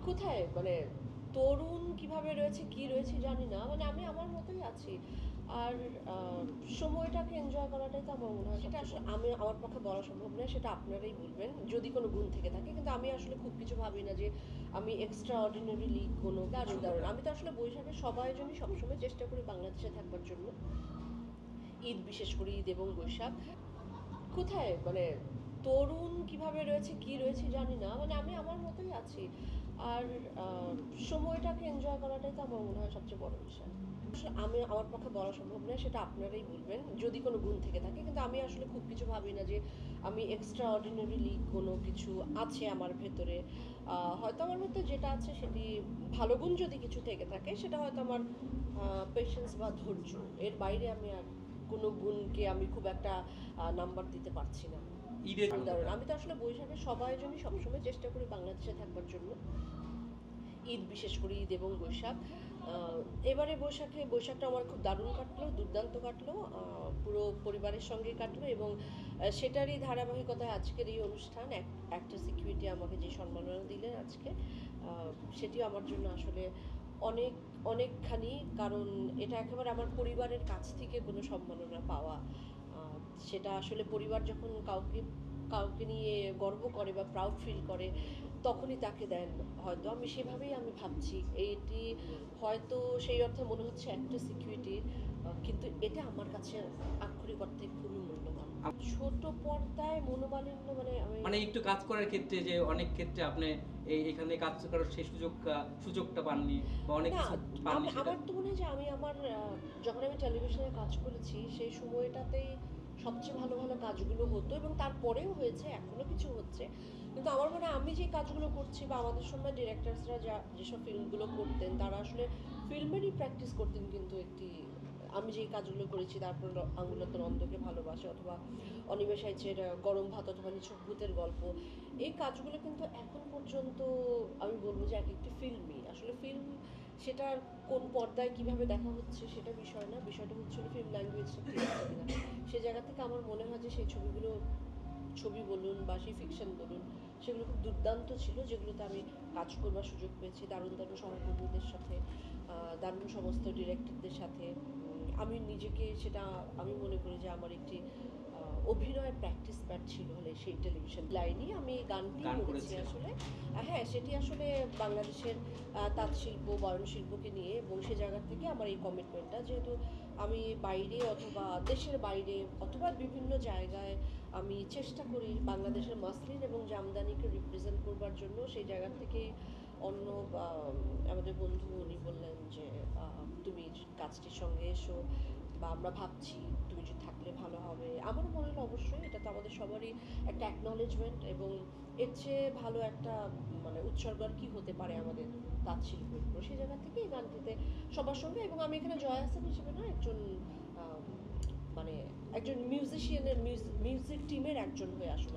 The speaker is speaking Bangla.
কোথায় মানে তরুণ কিভাবে রয়েছে কি রয়েছে জানি না, মানে আমি আমার মতোই আছি। আর আহ, সময়টাকে এনজয় করাটাই তো আমার মনে হয় সেটা আসলে আমি আমার পক্ষে বলা সম্ভব নয়, সেটা আপনারাই বলবেন যদি কোনো গুণ থেকে থাকে। কিন্তু আমি আসলে খুব কিছু ভাবি না যে আমি এক্সট্রা অর্ডিনারিলি কোনো দারুণ দারুণ। আমি তো আসলে বৈশাখের সবাই জন্যই সবসময় চেষ্টা করি বাংলাদেশে থাকবার জন্য। ঈদ, বিশেষ করে ঈদ এবং বৈশাখ। কোথায় মানে তরুণ কিভাবে রয়েছে কি রয়েছে জানি না, মানে আমি আমার মতোই আছি। আর আহ, সময়টাকে এনজয় করাটাই তো আমার মনে হয় সবচেয়ে বড় বিষয়। আসলে আমি আমার পক্ষে বলা সম্ভব নয়, সেটা আপনারাই বলবেন যদি কোনো গুণ থেকে থাকে। কিন্তু আমি আসলে খুব কিছু ভাবি না যে আমি এক্সট্রা অর্ডিনারিলি কোনো কিছু আছে আমার ভেতরে। হয়তো আমার ভেতরে যেটা আছে সেটি ভালো গুণ যদি কিছু থেকে থাকে সেটা হয়তো আমার পেশেন্স বা ধৈর্য। এর বাইরে আমি আর কোনো গুণকে আমি খুব একটা নাম্বার দিতে পারছি না। ঈদের দারুণ। আমি তো আসলে বৈশাখের সবাই জন্যই সবসময় চেষ্টা করি বাংলাদেশে থাকবার জন্য। ঈদ, বিশেষ করে ঈদ এবং বৈশাখ। এবারে বৈশাখটা আমার খুব দারুণ কাটলো, দুর্দান্ত কাটলো। পুরো পরিবারের সঙ্গে কাটলো এবং সেটারই ধারাবাহিকতায় আজকের এই অনুষ্ঠান। একটা সিকিউরিটি আমাকে যে সম্মাননা দিলেন আজকে, সেটিও আমার জন্য আসলে অনেক অনেকখানি। কারণ এটা একেবারে আমার পরিবারের কাছ থেকে কোনো সম্মাননা পাওয়া। সেটা আসলে পরিবার যখন কাউকে কাউকে নিয়ে গর্ব করে বা প্রাউড ফিল করে তখনই তাকে দেন। হয়তো আমি সেভাবেই আমি ভাবছি এইটি হয়তো সেই অর্থে মনে হচ্ছে একটা সিকিউরিটি, কিন্তু এটা আমার কাছে আক্ষরিক অর্থে খুবই মূল্যবান। ছোট পর্দায় মনোমালিন্য মানে আমি মানে একটু কাজ করার ক্ষেত্রে যে অনেক ক্ষেত্রে আপনি এখানে কাজ করার সেই সুযোগটা পাননি বা অনেক না, কিছু পাননি সেটা। আমার তো মনে হয় যে আমি আমার যখন আমি টেলিভিশনে কাজ করেছি সেই সময়টাতেই সবচেয়ে ভালো ভালো কাজগুলো হতো এবং তারপরেও হয়েছে, এখনো কিছু হচ্ছে। কিন্তু আমার মনে হয় আমি যে কাজগুলো করছি বা আমাদের সময় ডিরেক্টরসরা যেসব ফিল্মগুলো করতেন তারা আসলে ফিল্মেরই প্র্যাকটিস করতেন। কিন্তু আমি যেই কাজগুলো করেছি, তারপর আঙুলত নন্দকে ভালোবাসে অথবা অনিমেষ আইচের গরম ভাত অথবা নিছক ভূতের গল্প, এই কাজগুলো কিন্তু এখন পর্যন্ত আমি বলবো যে এক একটি ফিল্মই আসলে ফিল্ম। সেটার কোন পর্দায় কিভাবে দেখা হচ্ছে সেটা বিষয় না, বিষয়টা হচ্ছিল ফিল্ম ল্যাঙ্গুয়েজটা ঠিক আছে কিনা। সে জায়গা থেকে আমার মনে হয় যে সেই ছবিগুলো, ছবি বলুন বা সেই ফিকশন বলুন, সেগুলো খুব দুর্দান্ত ছিল, যেগুলোতে আমি কাজ করবার সুযোগ পেয়েছি দারুণ দারুণ সহকর্মীদের সাথে, দারুণ সমস্ত ডিরেক্টরদের সাথে। আমি নিজেকে সেটা আমি মনে করি যে আমার একটি অভিনয়ের প্র্যাকটিস প্যাড ছিল হলে সেই টেলিভিশন লাইনই আমি গানটি গান করেছি করেছেন। আসলে। হ্যাঁ, সেটি আসলে বাংলাদেশের তাঁত শিল্প, বয়ন শিল্পকে নিয়ে, এবং সে জায়গা থেকে আমার এই কমিটমেন্টটা, যেহেতু আমি বাইরে অথবা দেশের বাইরে অথবা বিভিন্ন জায়গায় আমি চেষ্টা করি বাংলাদেশের মাসলিন এবং জামদানিকে রিপ্রেজেন্ট করবার জন্য। সেই জায়গা থেকে অন্য আমাদের বন্ধু উনি বললেন যে তুমি কাজটির সঙ্গে এসো বা আমরা ভাবছি তুমি যদি থাকলে ভালো হবে। আমারও মনে হলো অবশ্যই এটা তো আমাদের সবারই একটা অ্যাকনলেজমেন্ট, এবং এর চেয়ে ভালো একটা মানে উৎসর্গ আর কি হতে পারে আমাদের তাঁত শিল্পের উপর। সেই জায়গা থেকে এই গানটিতে সবার সঙ্গে, এবং আমি এখানে জয়া হাসান হিসেবে না, একজন আম, মানে একজন মিউজিশিয়ানের মিউজিক টিমের একজন হয়ে আসলে